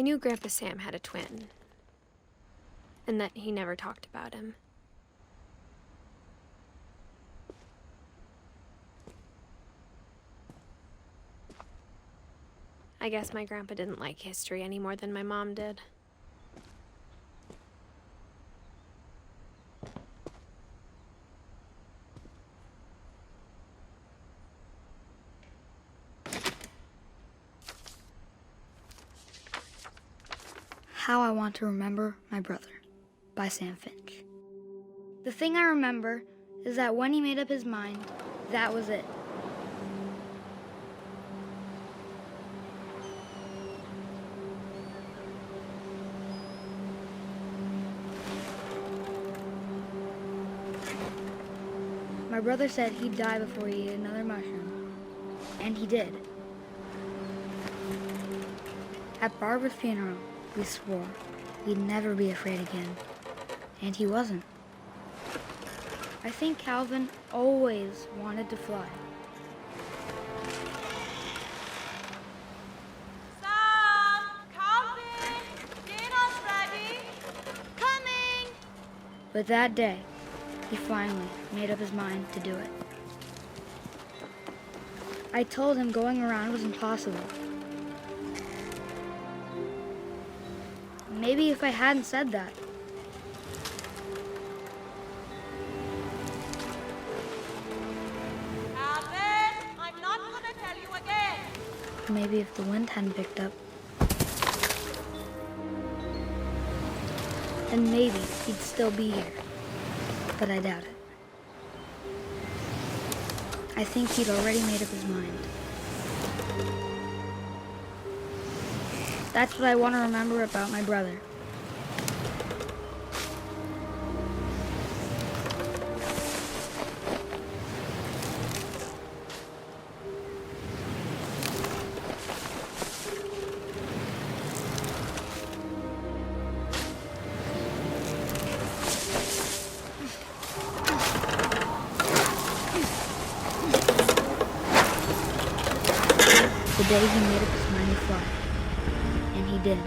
I knew Grandpa Sam had a twin, and that he never talked about him. I guess my grandpa didn't like history any more than my mom did. How I Want to Remember My Brother by Sam Finch. The thing I remember is that when he made up his mind, that was it. My brother said he'd die before he ate another mushroom, and he did. At Barbara's funeral, we swore we'd never be afraid again, and he wasn't. I think Calvin always wanted to fly. Sam! Calvin! Dinner's ready! Coming! But that day, he finally made up his mind to do it. I told him going around was impossible. Maybe if I hadn't said that. Calvin! I'm not gonna tell you again! Maybe if the wind hadn't picked up. Then maybe he'd still be here. But I doubt it. I think he'd already made up his mind. That's what I want to remember about my brother. The day he made up his mind to fly. And he did.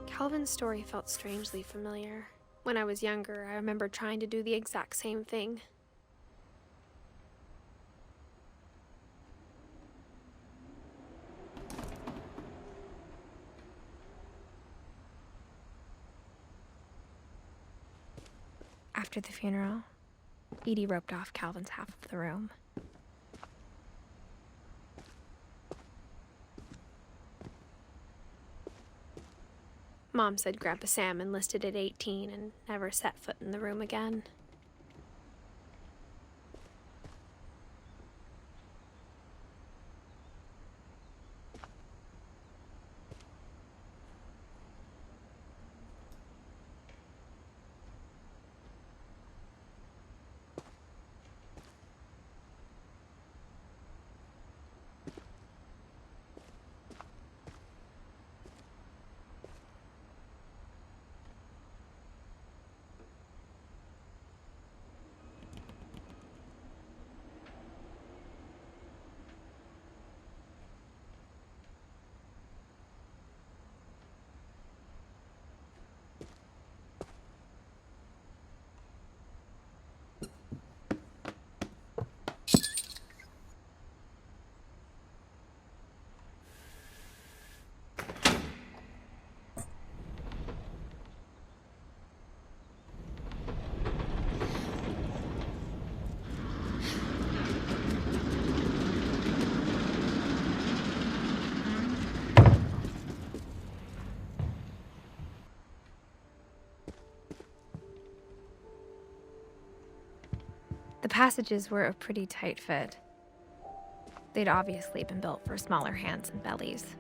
Calvin's story felt strangely familiar. When I was younger, I remember trying to do the exact same thing. After the funeral, Edie roped off Calvin's half of the room. Mom said Grandpa Sam enlisted at 18 and never set foot in the room again. The passages were a pretty tight fit. They'd obviously been built for smaller hands and bellies.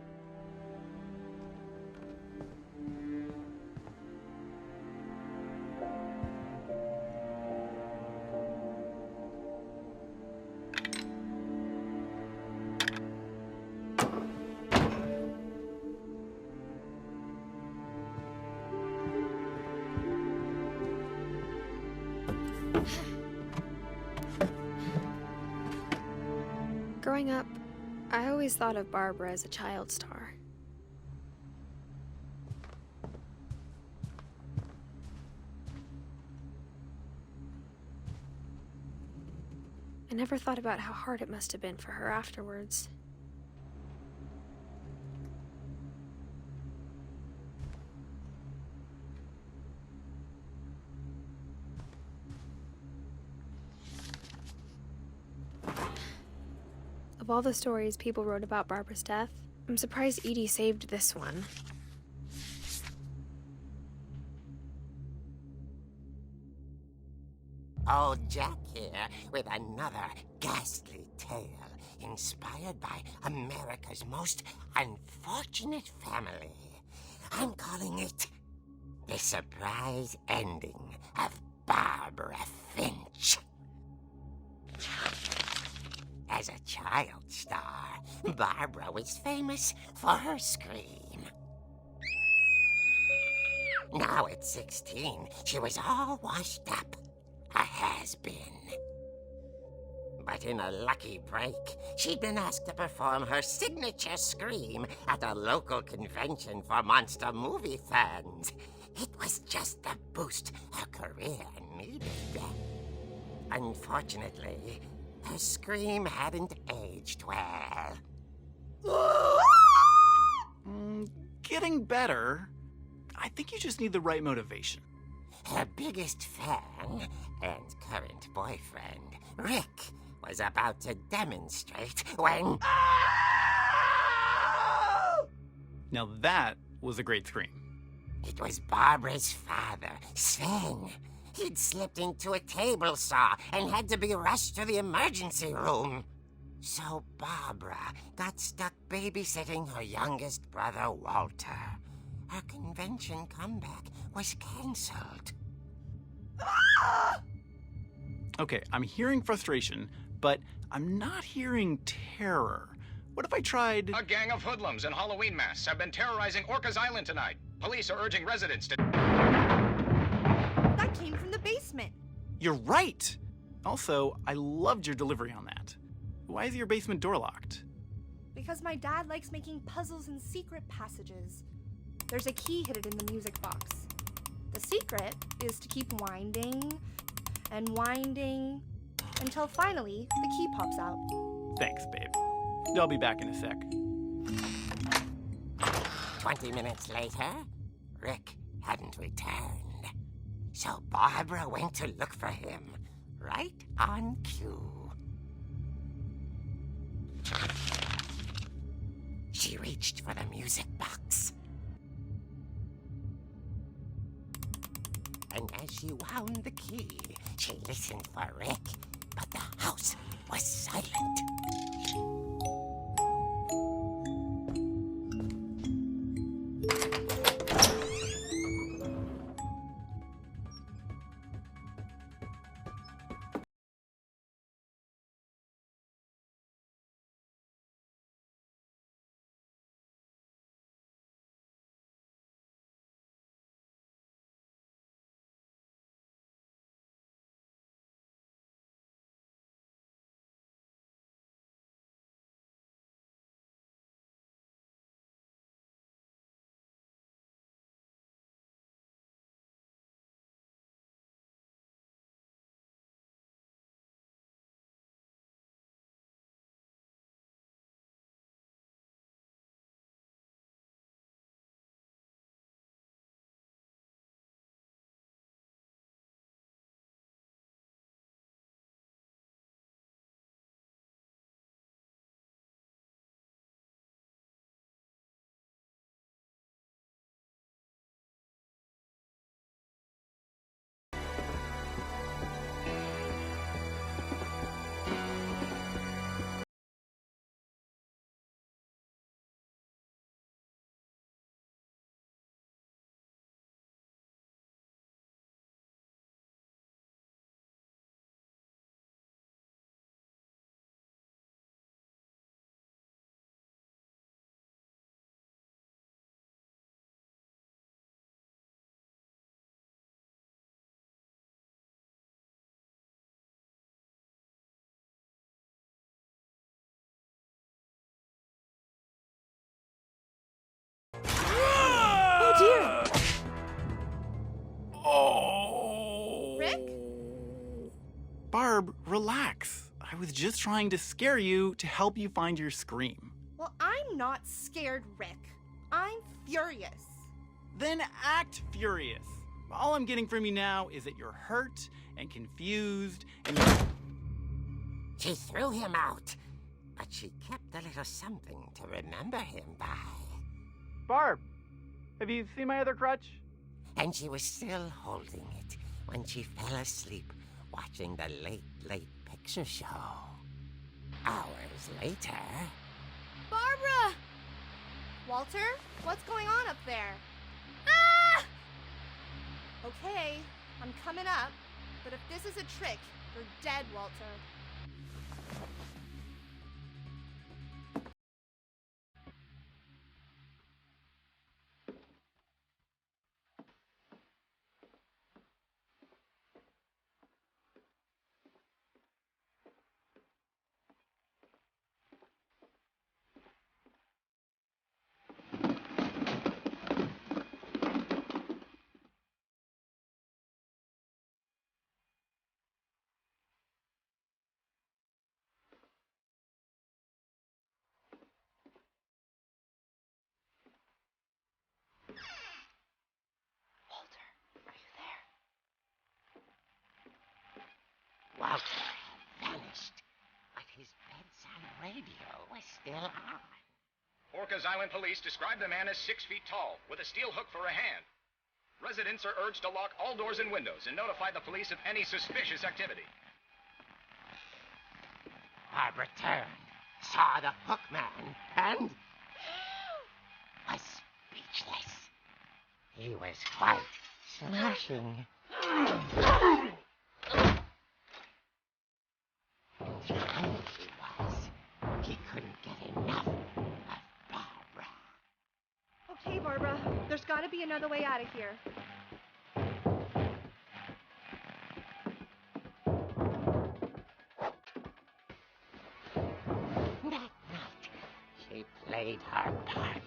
Growing up, I always thought of Barbara as a child star. I never thought about how hard it must have been for her afterwards. Of all the stories people wrote about Barbara's death, I'm surprised Edie saved this one. Old Jack here with another ghastly tale inspired by America's most unfortunate family. I'm calling it The Surprise Ending of Barbara Finch. As a child star, Barbara was famous for her scream. Now at 16, she was all washed up. A has-been. But in a lucky break, she'd been asked to perform her signature scream at a local convention for monster movie fans. It was just the boost her career needed. Unfortunately, her scream hadn't aged well. Getting better. I think you just need the right motivation. Her biggest fan and current boyfriend, Rick, was about to demonstrate when... Now that was a great scream. It was Barbara's father, Sven. He'd slipped into a table saw and had to be rushed to the emergency room. So Barbara got stuck babysitting her youngest brother, Walter. Her convention comeback was cancelled. Okay, I'm hearing frustration, but I'm not hearing terror. What if I tried... A gang of hoodlums in Halloween masks have been terrorizing Orcas Island tonight. Police are urging residents to... That came from the basement. You're right! Also, I loved your delivery on that. Why is your basement door locked? Because my dad likes making puzzles and secret passages. There's a key hidden in the music box. The secret is to keep winding and winding until finally the key pops out. Thanks, babe. I'll be back in a sec. 20 minutes later, Rick hadn't returned. So Barbara went to look for him, right on cue. She reached for the music box. And as she wound the key, she listened for Rick, but the house was silent. Barb, relax. I was just trying to scare you to help you find your scream. Well, I'm not scared, Rick. I'm furious. Then act furious. All I'm getting from you now is that you're hurt and confused and She threw him out, but she kept a little something to remember him by. Barb, have you seen my other crutch? And she was still holding it when she fell asleep watching the late picture show. Hours later... Barbara! Walter, what's going on up there? Ah! Okay, I'm coming up, but if this is a trick, you're dead, Walter. Walter had vanished, but his bedside radio was still on. Orcas Island police describe the man as 6 feet tall, with a steel hook for a hand. Residents are urged to lock all doors and windows and notify the police of any suspicious activity. Barbara turned, saw the hook man, and... was speechless. He was quite smashing. Behind he was. He couldn't get enough of Barbara. Okay, Barbara, there's gotta be another way out of here. That night, she played her part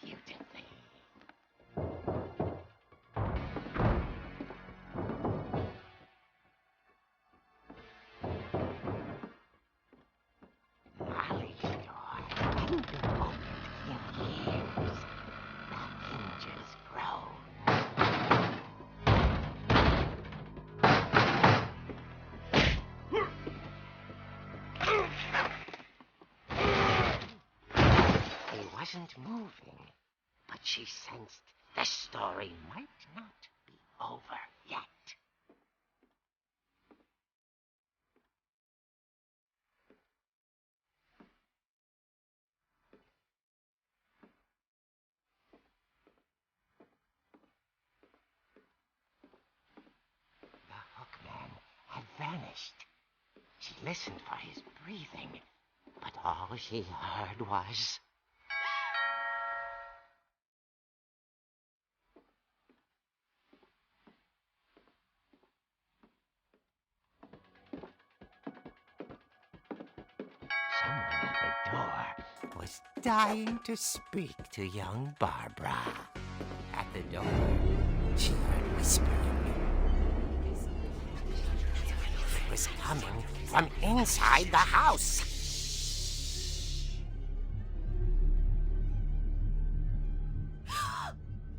beautifully. Molly's door hadn't been opened in years. The hinges groaned. He wasn't moving, but she sensed the story might not be over yet. The hookman had vanished. She listened for his breathing, but all she heard was... Someone at the door was dying to speak to young Barbara. At the door, she heard whispering. It was coming from inside the house.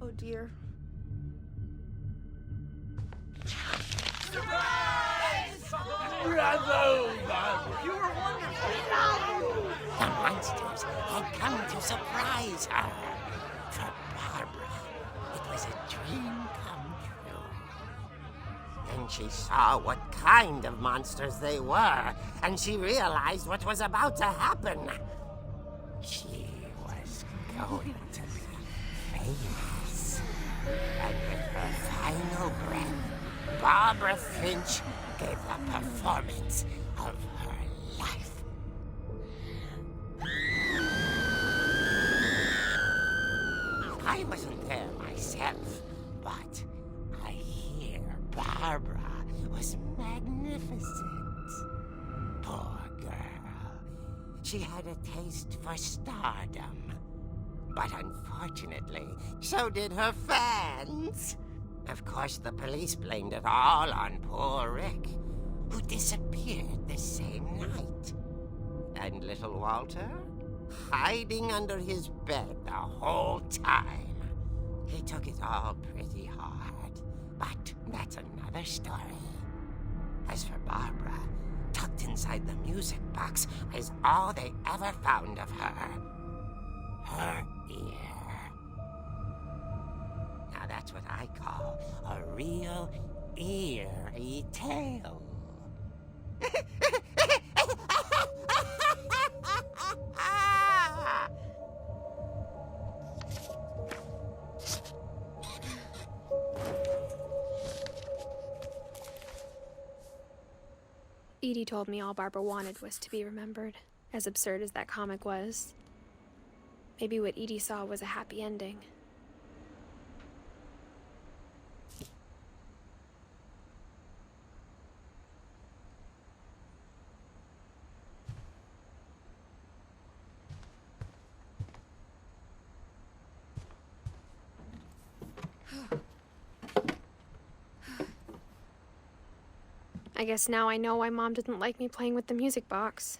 Oh dear. The monsters had come to surprise her. For Barbara, it was a dream come true. Then she saw what kind of monsters they were, and she realized what was about to happen. She was going to be famous. And with her final breath, Barbara Finch gave the performance of her life. I wasn't there myself, but I hear Barbara was magnificent. Poor girl. She had a taste for stardom. But unfortunately, so did her fans. Of course, the police blamed it all on poor Rick. who disappeared the same night. And little Walter, hiding under his bed the whole time. He took it all pretty hard, but that's another story. As for Barbara, tucked inside the music box is all they ever found of her. Her ear. Now that's what I call a real eerie tale. Edie told me all Barbara wanted was to be remembered, as absurd as that comic was. Maybe what Edie saw was a happy ending. I guess now I know why Mom didn't like me playing with the music box.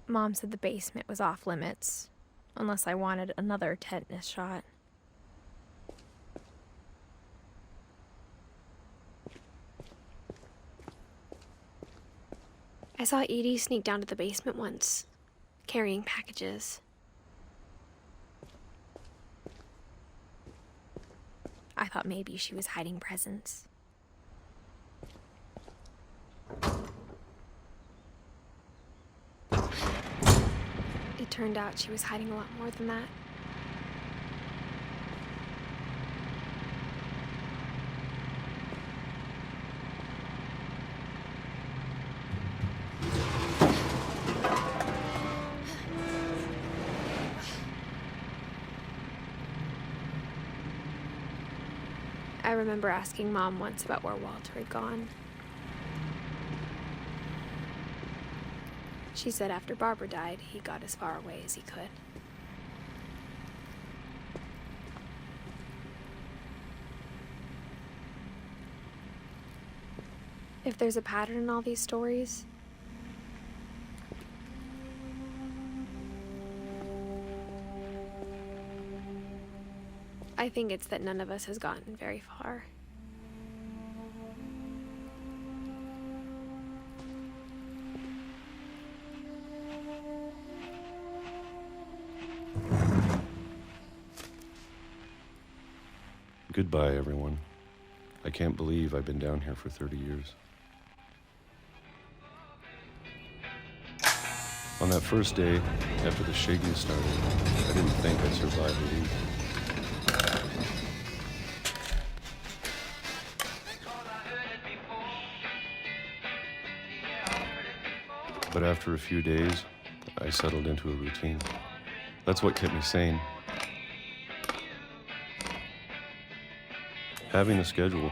Mom said the basement was off limits, unless I wanted another tetanus shot. I saw Edie sneak down to the basement once, carrying packages. I thought maybe she was hiding presents. It turned out she was hiding a lot more than that. I remember asking Mom once about where Walter had gone. She said after Barbara died, he got as far away as he could. If there's a pattern in all these stories, I think it's that none of us has gotten very far. Goodbye, everyone. I can't believe I've been down here for 30 years. On that first day, after the shaking started, I didn't think I'd survive the week. But after a few days, I settled into a routine. That's what kept me sane. Having a schedule,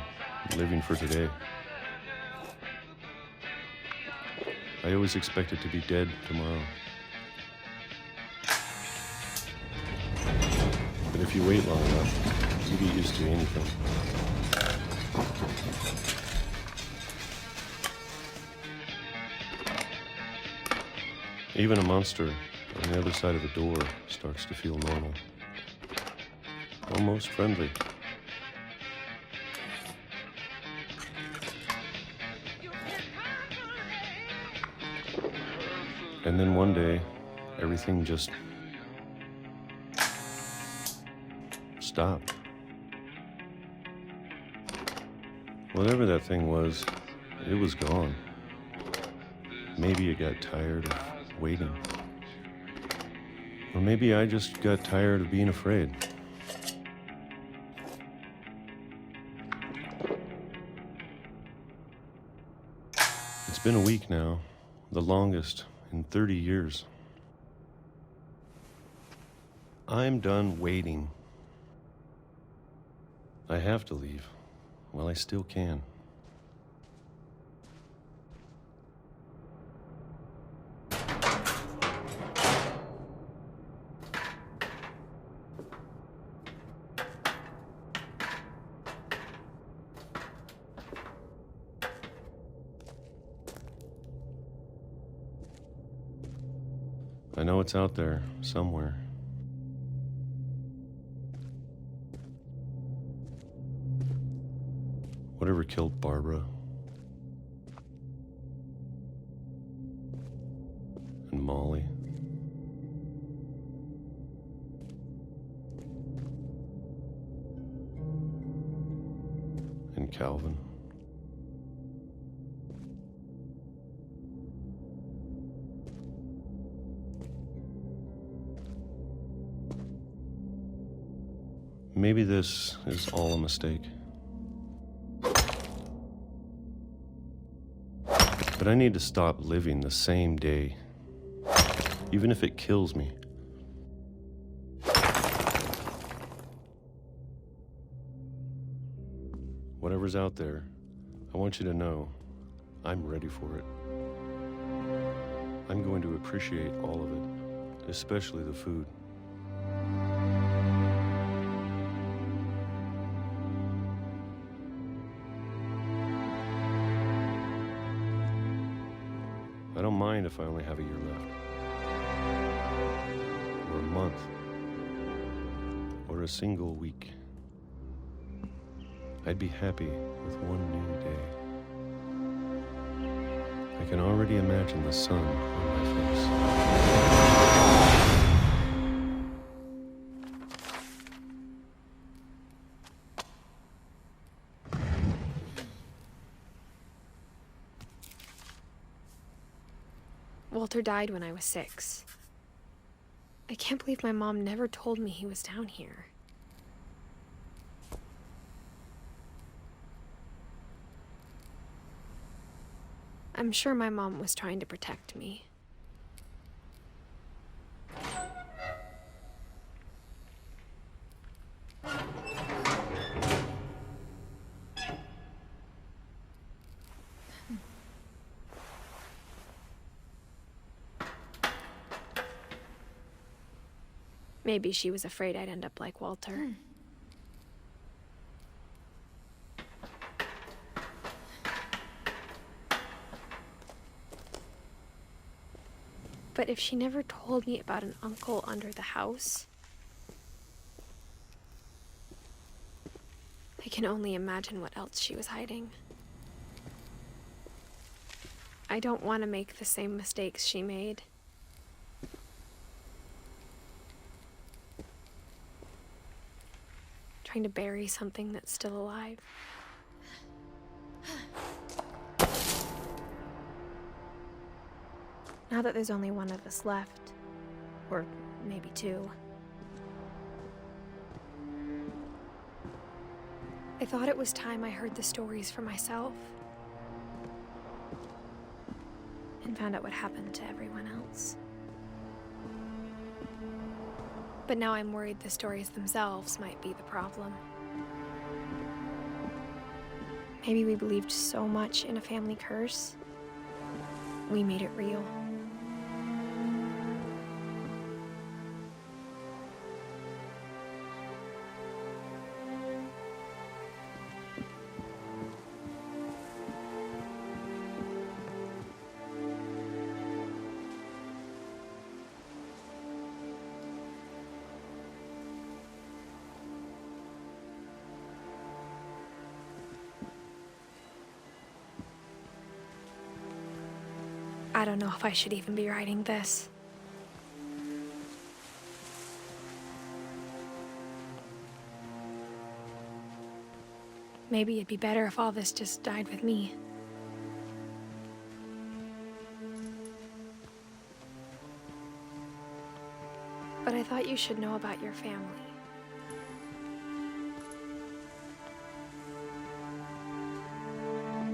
living for today. I always expected to be dead tomorrow. But if you wait long enough, you get used to anything. Even a monster on the other side of the door starts to feel normal. Almost friendly. And then one day, everything just stopped. Whatever that thing was, it was gone. Maybe it got tired of waiting. Or maybe I just got tired of being afraid. It's been a week now, the longest in 30 years. I'm done waiting. I have to leave while I still can. I know it's out there, somewhere. Whatever killed Barbara. And Molly. And Calvin. Maybe this is all a mistake. But I need to stop living the same day, even if it kills me. Whatever's out there, I want you to know I'm ready for it. I'm going to appreciate all of it, especially the food. I don't mind if I only have a year left, or a month, or a single week. I'd be happy with one new day. I can already imagine the sun on my face. Walter died when I was 6. I can't believe my mom never told me he was down here. I'm sure my mom was trying to protect me. Maybe she was afraid I'd end up like Walter. But if she never told me about an uncle under the house, I can only imagine what else she was hiding. I don't want to make the same mistakes she made. Trying to bury something that's still alive. Now that there's only one of us left, or maybe 2, I thought it was time I heard the stories for myself. and found out what happened to everyone else. But now I'm worried the stories themselves might be the problem. Maybe we believed so much in a family curse, we made it real. I don't know if I should even be writing this. Maybe it'd be better if all this just died with me. But I thought you should know about your family.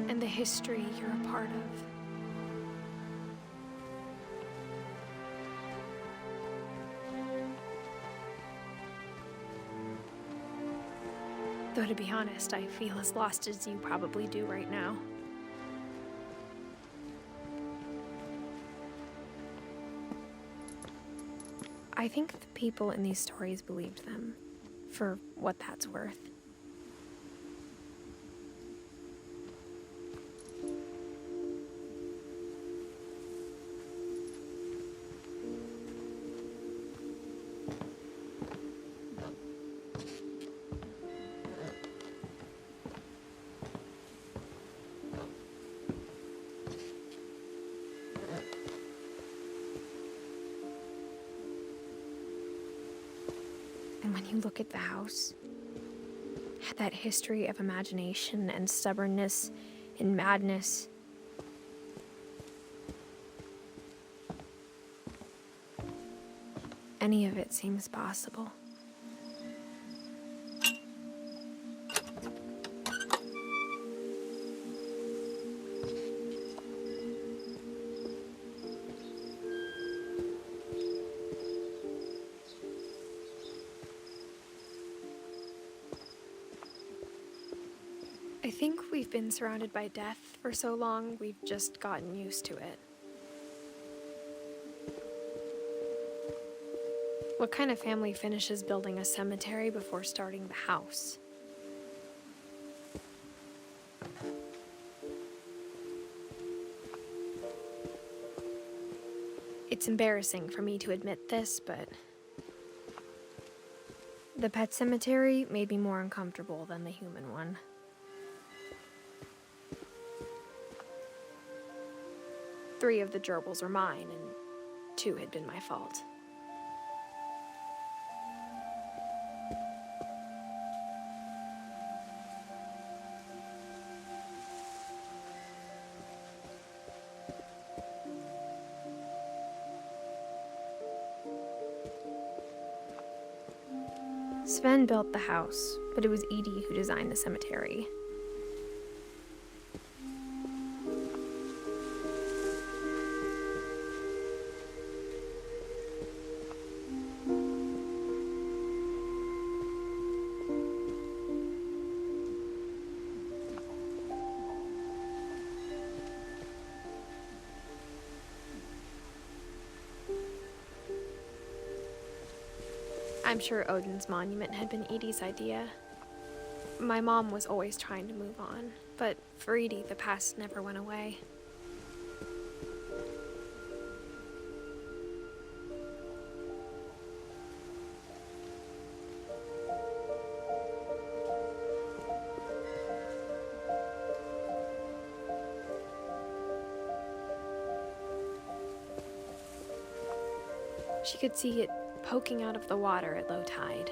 And the history you're a part of. Though to be honest, I feel as lost as you probably do right now. I think the people in these stories believed them, for what that's worth. And when you look at the house, that history of imagination and stubbornness and madness, any of it seems possible. I think we've been surrounded by death for so long, we've just gotten used to it. What kind of family finishes building a cemetery before starting the house? It's embarrassing for me to admit this, but the pet cemetery made me more uncomfortable than the human one. Three of the gerbils were mine, and 2 had been my fault. Sven built the house, but it was Edie who designed the cemetery. I'm sure Odin's monument had been Edie's idea. My mom was always trying to move on, but for Edie, the past never went away. She could see it poking out of the water at low tide.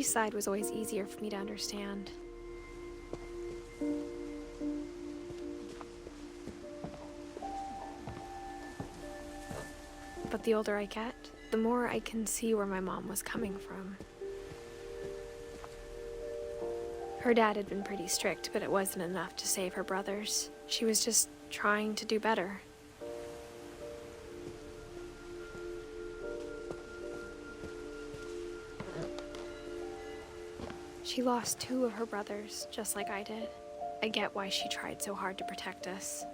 She's side was always easier for me to understand. But the older I get, the more I can see where my mom was coming from. Her dad had been pretty strict, but it wasn't enough to save her brothers. She was just trying to do better. She lost 2 of her brothers, just like I did. I get why she tried so hard to protect us.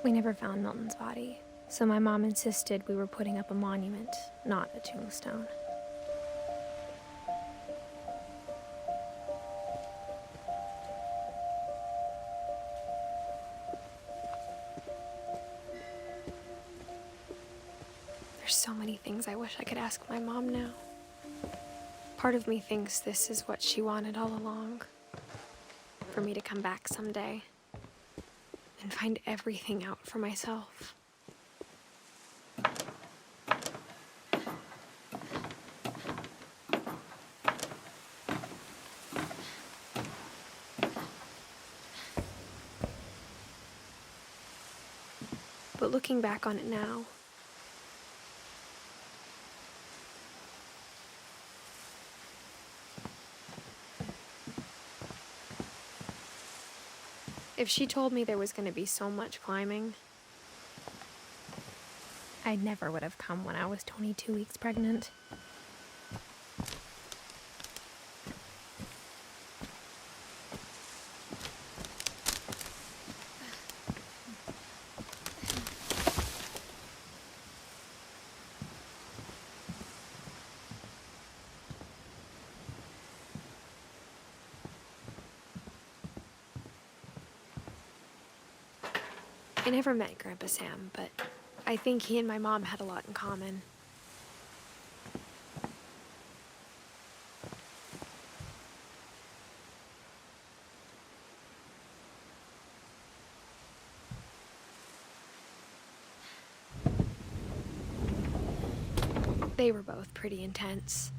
We never found Milton's body, so my mom insisted we were putting up a monument, not a tombstone. There's so many things I wish I could ask my mom now. Part of me thinks this is what she wanted all along. For me to come back someday and find everything out for myself. But looking back on it now, if she told me there was going to be so much climbing, I never would have come when I was 22 weeks pregnant. I never met Grandpa Sam, but I think he and my mom had a lot in common. They were both pretty intense.